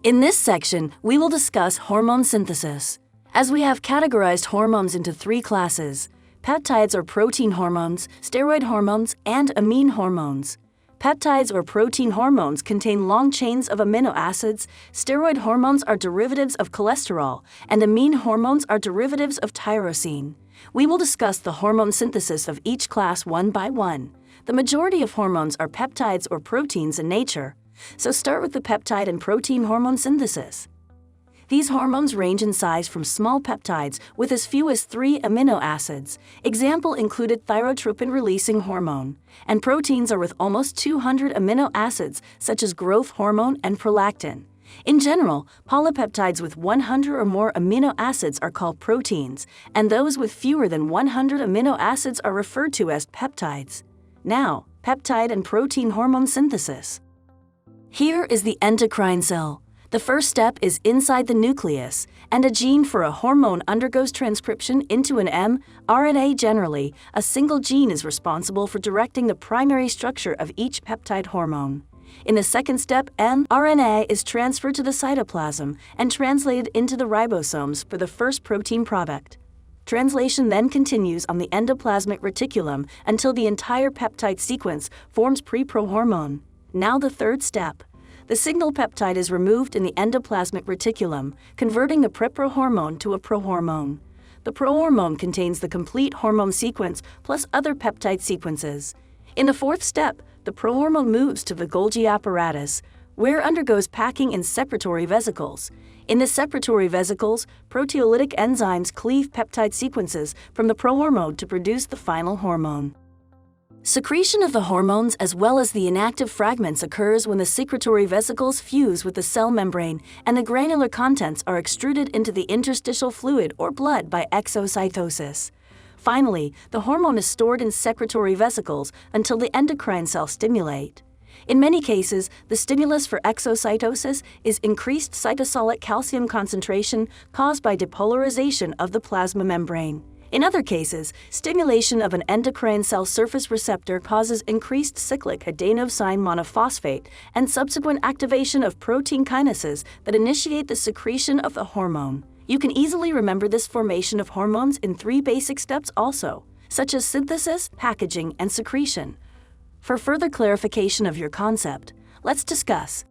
In this section, we will discuss hormone synthesis. As we have categorized hormones into 3 classes, peptides or protein hormones, steroid hormones, and amine hormones. Peptides or protein hormones contain long chains of amino acids, steroid hormones are derivatives of cholesterol, and amine hormones are derivatives of tyrosine. We will discuss the hormone synthesis of each class one by one. The majority of hormones are peptides or proteins in nature, so start with the peptide and protein hormone synthesis. These hormones range in size from small peptides with as few as 3 amino acids, example included thyrotropin-releasing hormone, and proteins are with almost 200 amino acids such as growth hormone and prolactin. In general, polypeptides with 100 or more amino acids are called proteins, and those with fewer than 100 amino acids are referred to as peptides. Now, peptide and protein hormone synthesis. Here is the endocrine cell. The first step is inside the nucleus, and a gene for a hormone undergoes transcription into an mRNA. Generally, a single gene is responsible for directing the primary structure of each peptide hormone. In the second step, mRNA is transferred to the cytoplasm and translated into the ribosomes for the first protein product. Translation then continues on the endoplasmic reticulum until the entire peptide sequence forms preprohormone. Now the third step. The signal peptide is removed in the endoplasmic reticulum, converting the preprohormone to a prohormone. The prohormone contains the complete hormone sequence plus other peptide sequences. In the fourth step, the prohormone moves to the Golgi apparatus, where it undergoes packing in secretory vesicles. In the secretory vesicles, proteolytic enzymes cleave peptide sequences from the prohormone to produce the final hormone. Secretion of the hormones as well as the inactive fragments occurs when the secretory vesicles fuse with the cell membrane and the granular contents are extruded into the interstitial fluid or blood by exocytosis. Finally, the hormone is stored in secretory vesicles until the endocrine cell stimulate. In many cases, the stimulus for exocytosis is increased cytosolic calcium concentration caused by depolarization of the plasma membrane. In other cases, stimulation of an endocrine cell surface receptor causes increased cyclic adenosine monophosphate and subsequent activation of protein kinases that initiate the secretion of the hormone. You can easily remember this formation of hormones in 3 basic steps also, such as synthesis, packaging, and secretion. For further clarification of your concept, let's discuss.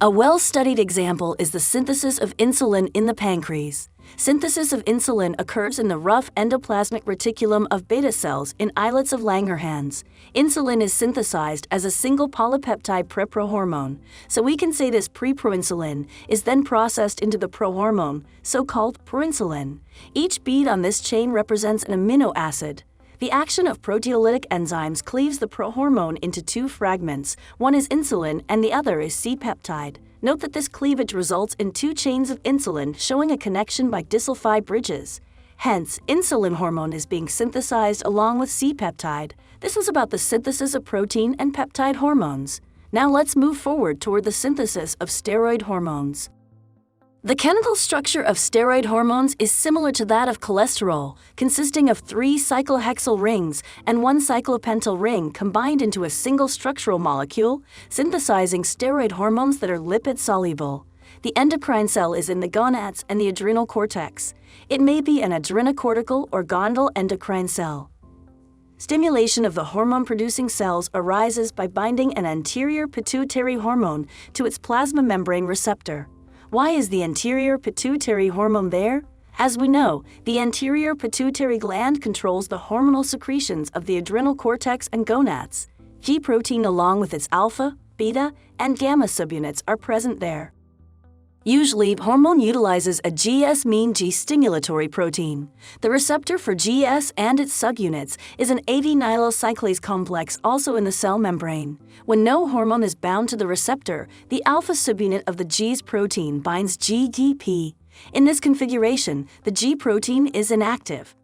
A well-studied example is the synthesis of insulin in the pancreas. Synthesis of insulin occurs in the rough endoplasmic reticulum of beta cells in islets of Langerhans. Insulin is synthesized as a single polypeptide preprohormone, so we can say this preproinsulin is then processed into the prohormone, so-called proinsulin. Each bead on this chain represents an amino acid. The action of proteolytic enzymes cleaves the prohormone into 2 fragments. One is insulin and the other is C-peptide. Note that this cleavage results in 2 chains of insulin showing a connection by disulfide bridges. Hence, insulin hormone is being synthesized along with C-peptide. This was about the synthesis of protein and peptide hormones. Now let's move forward toward the synthesis of steroid hormones. The chemical structure of steroid hormones is similar to that of cholesterol, consisting of 3 cyclohexyl rings and 1 cyclopentyl ring combined into a single structural molecule, synthesizing steroid hormones that are lipid-soluble. The endocrine cell is in the gonads and the adrenal cortex. It may be an adrenocortical or gondal endocrine cell. Stimulation of the hormone-producing cells arises by binding an anterior pituitary hormone to its plasma membrane receptor. Why is the anterior pituitary hormone there? As we know, the anterior pituitary gland controls the hormonal secretions of the adrenal cortex and gonads. G protein along with its alpha, beta, and gamma subunits are present there. Usually, hormone utilizes a GS-mean G-stimulatory protein. The receptor for GS and its subunits is an adenylyl cyclase complex also in the cell membrane. When no hormone is bound to the receptor, the alpha subunit of the G's protein binds GDP. In this configuration, the G protein is inactive.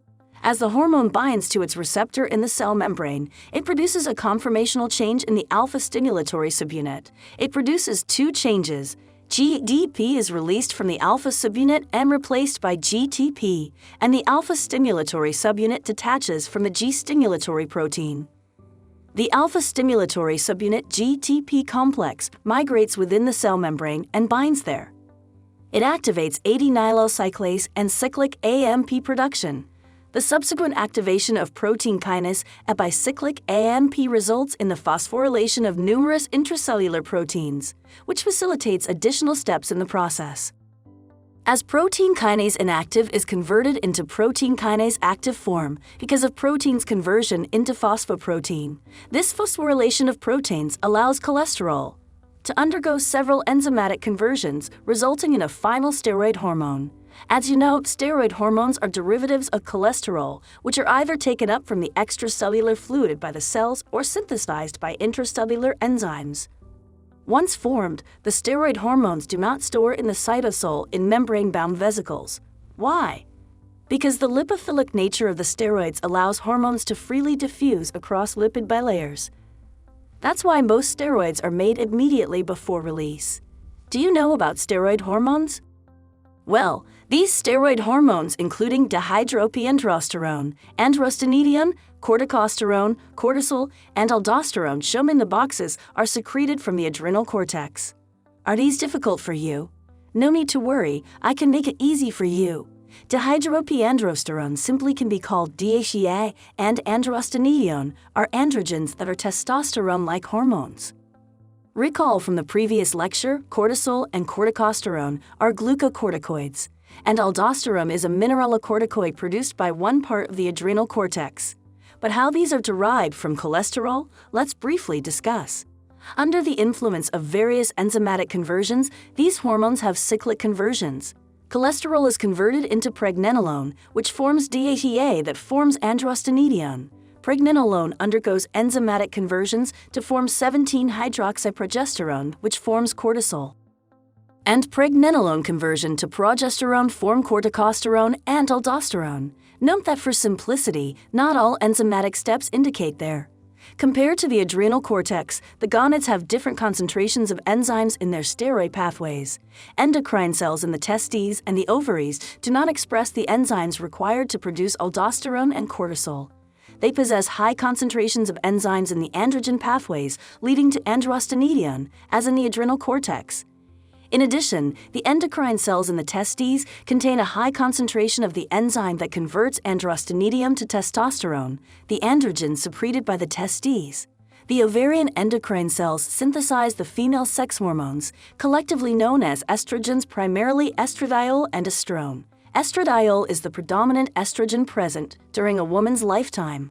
As the hormone binds to its receptor in the cell membrane, it produces a conformational change in the alpha stimulatory subunit. It produces 2 changes. GDP is released from the alpha subunit and replaced by GTP, and the alpha stimulatory subunit detaches from the G stimulatory protein. The alpha-stimulatory subunit GTP complex migrates within the cell membrane and binds there. It activates 80-nyllyl cyclase and cyclic AMP production. The subsequent activation of protein kinase at bicyclic AMP results in the phosphorylation of numerous intracellular proteins, which facilitates additional steps in the process. As protein kinase inactive is converted into protein kinase active form because of protein's conversion into phosphoprotein, this phosphorylation of proteins allows cholesterol to undergo several enzymatic conversions, resulting in a final steroid hormone. As you know, steroid hormones are derivatives of cholesterol, which are either taken up from the extracellular fluid by the cells or synthesized by intracellular enzymes. Once formed, the steroid hormones do not store in the cytosol in membrane-bound vesicles. Why? Because the lipophilic nature of the steroids allows hormones to freely diffuse across lipid bilayers. That's why most steroids are made immediately before release. Do you know about steroid hormones? Well, these steroid hormones, including dihydroepiandrosterone, androstenedione, corticosterone, cortisol, and aldosterone shown in the boxes, are secreted from the adrenal cortex. Are these difficult for you? No need to worry, I can make it easy for you. Dihydroepiandrosterone simply can be called DHEA, and androstenedione are androgens that are testosterone-like hormones. Recall from the previous lecture, cortisol and corticosterone are glucocorticoids, and aldosterone is a mineralocorticoid produced by one part of the adrenal cortex. But how these are derived from cholesterol, let's briefly discuss. Under the influence of various enzymatic conversions, these hormones have cyclic conversions. Cholesterol is converted into pregnenolone, which forms DHEA that forms androstenedione. Pregnenolone undergoes enzymatic conversions to form 17-hydroxyprogesterone, which forms cortisol. And pregnenolone conversion to progesterone form corticosterone and aldosterone. Note that for simplicity, not all enzymatic steps indicate there. Compared to the adrenal cortex, the gonads have different concentrations of enzymes in their steroid pathways. Endocrine cells in the testes and the ovaries do not express the enzymes required to produce aldosterone and cortisol. They possess high concentrations of enzymes in the androgen pathways, leading to androstenedione, as in the adrenal cortex. In addition, the endocrine cells in the testes contain a high concentration of the enzyme that converts androstenedione to testosterone, the androgen secreted by the testes. The ovarian endocrine cells synthesize the female sex hormones, collectively known as estrogens, primarily estradiol and estrone. Estradiol is the predominant estrogen present during a woman's lifetime.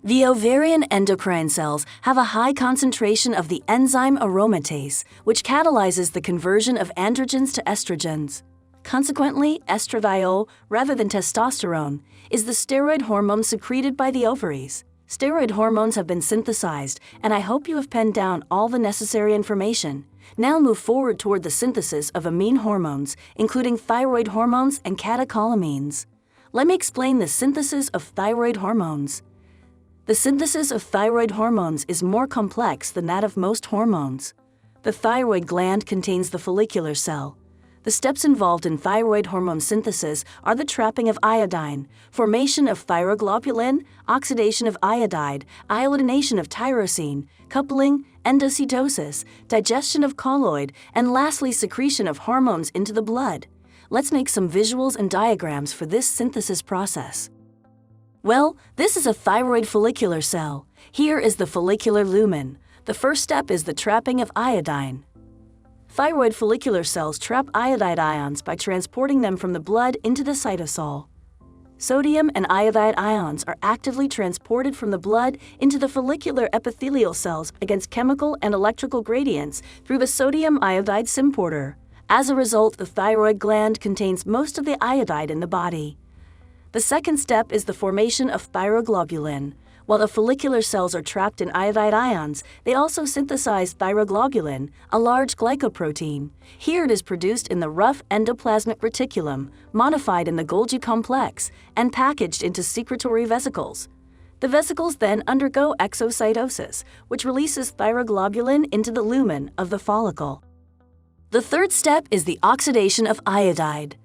The ovarian endocrine cells have a high concentration of the enzyme aromatase, which catalyzes the conversion of androgens to estrogens. Consequently, estradiol, rather than testosterone, is the steroid hormone secreted by the ovaries. Steroid hormones have been synthesized, and I hope you have penned down all the necessary information. Now move forward toward the synthesis of amine hormones, including thyroid hormones and catecholamines. Let me explain the synthesis of thyroid hormones. The synthesis of thyroid hormones is more complex than that of most hormones. The thyroid gland contains the follicular cell. The steps involved in thyroid hormone synthesis are the trapping of iodine, formation of thyroglobulin, oxidation of iodide, iodination of tyrosine, coupling, endocytosis, digestion of colloid, and lastly secretion of hormones into the blood. Let's make some visuals and diagrams for this synthesis process. Well, this is a thyroid follicular cell. Here is the follicular lumen. The first step is the trapping of iodine. Thyroid follicular cells trap iodide ions by transporting them from the blood into the cytosol. Sodium and iodide ions are actively transported from the blood into the follicular epithelial cells against chemical and electrical gradients through the sodium iodide symporter. As a result, the thyroid gland contains most of the iodide in the body. The second step is the formation of thyroglobulin. While the follicular cells are trapped in iodide ions, they also synthesize thyroglobulin, a large glycoprotein. Here it is produced in the rough endoplasmic reticulum, modified in the Golgi complex, and packaged into secretory vesicles. The vesicles then undergo exocytosis, which releases thyroglobulin into the lumen of the follicle. The third step is the oxidation of iodide.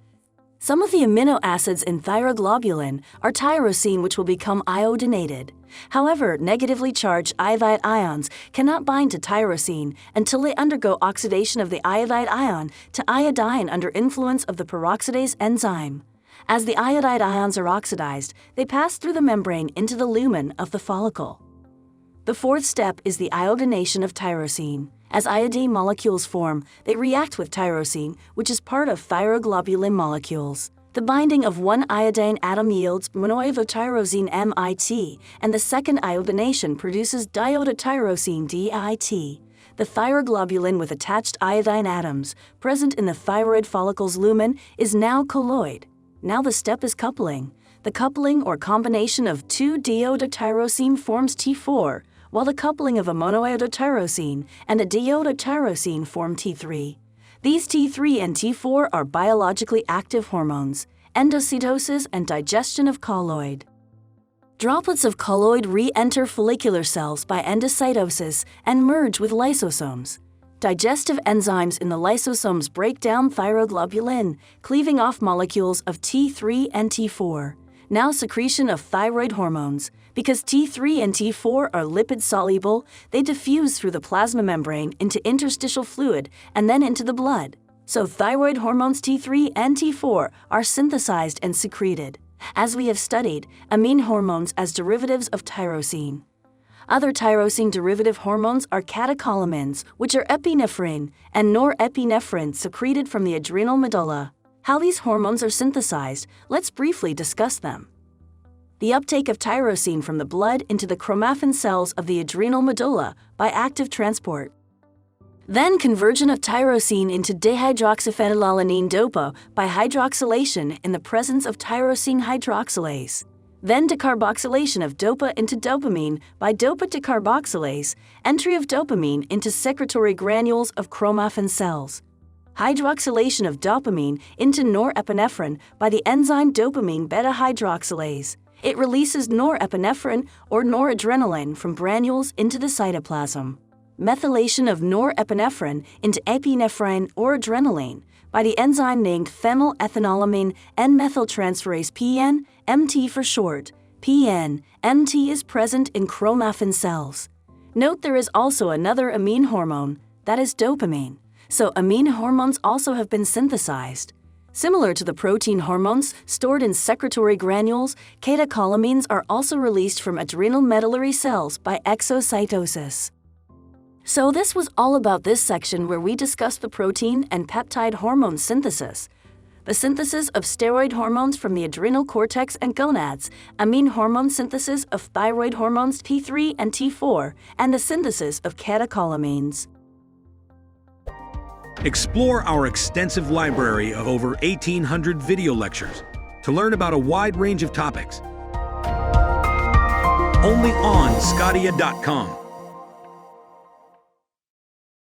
Some of the amino acids in thyroglobulin are tyrosine, which will become iodinated. However, negatively charged iodide ions cannot bind to tyrosine until they undergo oxidation of the iodide ion to iodine under influence of the peroxidase enzyme. As the iodide ions are oxidized, they pass through the membrane into the lumen of the follicle. The fourth step is the iodination of tyrosine. As iodine molecules form, they react with tyrosine, which is part of thyroglobulin molecules. The binding of one iodine atom yields monoiodotyrosine MIT, and the second iodination produces diodotyrosine DIT. The thyroglobulin with attached iodine atoms, present in the thyroid follicle's lumen, is now colloid. Now the step is coupling. The coupling or combination of two diodotyrosine forms T4, while the coupling of a monoiodotyrosine and a diodotyrosine form T3. These T3 and T4 are biologically active hormones, endocytosis and digestion of colloid. Droplets of colloid re-enter follicular cells by endocytosis and merge with lysosomes. Digestive enzymes in the lysosomes break down thyroglobulin, cleaving off molecules of T3 and T4. Now secretion of thyroid hormones. Because T3 and T4 are lipid-soluble, they diffuse through the plasma membrane into interstitial fluid and then into the blood. So thyroid hormones T3 and T4 are synthesized and secreted, as we have studied, amine hormones as derivatives of tyrosine. Other tyrosine derivative hormones are catecholamines, which are epinephrine, and norepinephrine secreted from the adrenal medulla. How these hormones are synthesized, let's briefly discuss them. The uptake of tyrosine from the blood into the chromaffin cells of the adrenal medulla by active transport. Then conversion of tyrosine into dehydroxyphenylalanine DOPA by hydroxylation in the presence of tyrosine hydroxylase. Then decarboxylation of DOPA into dopamine by DOPA decarboxylase, entry of dopamine into secretory granules of chromaffin cells. Hydroxylation of dopamine into norepinephrine by the enzyme dopamine beta-hydroxylase. It releases norepinephrine or noradrenaline from granules into the cytoplasm. Methylation of norepinephrine into epinephrine or adrenaline by the enzyme named phenylethynylamine N-methyltransferase PN, MT for short. PN, MT is present in chromaffin cells. Note there is also another amine hormone, that is dopamine. So amine hormones also have been synthesized. Similar to the protein hormones stored in secretory granules, catecholamines are also released from adrenal medullary cells by exocytosis. So this was all about this section where we discussed the protein and peptide hormone synthesis, the synthesis of steroid hormones from the adrenal cortex and gonads, amine hormone synthesis of thyroid hormones T3 and T4, and the synthesis of catecholamines. Explore our extensive library of over 1,800 video lectures to learn about a wide range of topics. Only on sqadia.com.